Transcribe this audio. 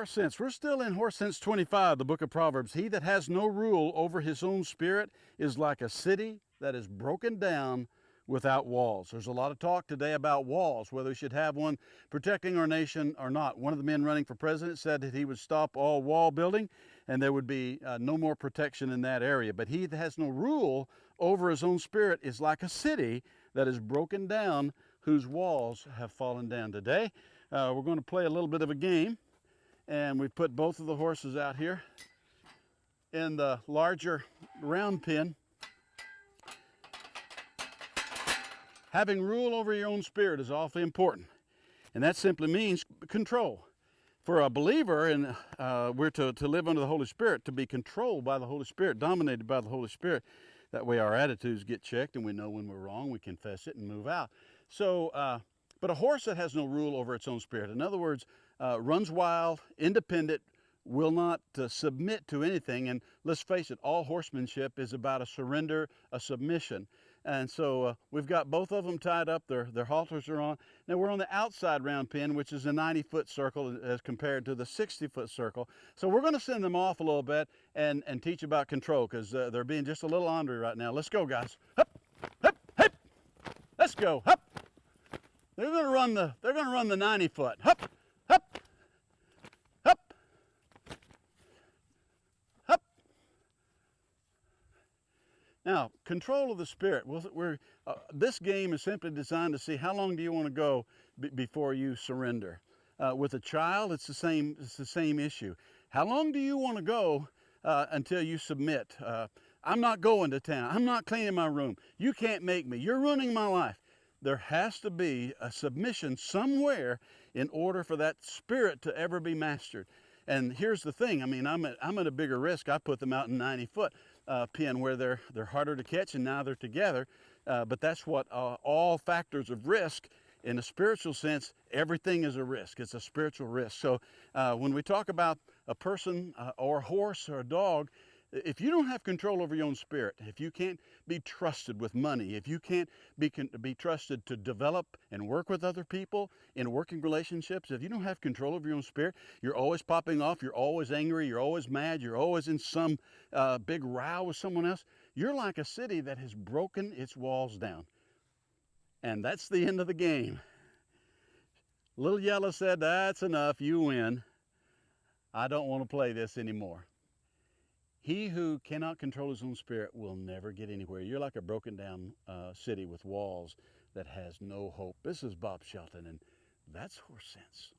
Horse sense. We're still in horse sense 25, the book of Proverbs. He that has no rule over his own spirit is like a city that is broken down without walls. There's a lot of talk today about walls, whether we should have one protecting our nation or not. One of the men running for president said that he would stop all wall building and there would be no more protection in that area. But he that has no rule over his own spirit is like a city that is broken down, whose walls have fallen down. Today, we're going to play a little bit of a game. And we've put both of the horses out here in the larger round pen. Having rule over your own spirit is awfully important. And that simply means control. For a believer, and we're to live under the Holy Spirit, to be controlled by the Holy Spirit, dominated by the Holy Spirit. That way our attitudes get checked and we know when we're wrong, we confess it and move out. So, but a horse that has no rule over its own spirit, in other words, runs wild, independent, will not submit to anything. And let's face it, all horsemanship is about a surrender, a submission. And so we've got both of them tied up, their halters are on. Now we're on the outside round pen, which is a 90-foot circle as compared to the 60-foot circle. So we're going to send them off a little bit and teach about control, because they're being just a little ornery right now. Let's go, guys. Hup, hup, hup. Let's go. Hup. They're going to run the 90-foot. Hup, hup, hup, hup. Now, control of the spirit. This game is simply designed to see how long do you want to go before you surrender. With a child, it's the same issue. How long do you want to go until you submit? I'm not going to town. I'm not cleaning my room. You can't make me. You're ruining my life. There has to be a submission somewhere in order for that spirit to ever be mastered. And here's the thing. I mean, I'm at a bigger risk. I put them out in 90-foot pen where they're harder to catch, and now they're together. But that's what all factors of risk. In a spiritual sense, everything is a risk. It's a spiritual risk. So when we talk about a person or a horse or a dog, if you don't have control over your own spirit, if you can't be trusted with money, if you can't be trusted to develop and work with other people in working relationships, if you don't have control over your own spirit, you're always popping off, you're always angry, you're always mad, you're always in some big row with someone else, you're like a city that has broken its walls down. And that's the end of the game. Little Yellow said, "That's enough, you win. I don't want to play this anymore." He who cannot control his own spirit will never get anywhere. You're like a broken down city with walls that has no hope. This is Bob Shelton, and that's Horse Sense.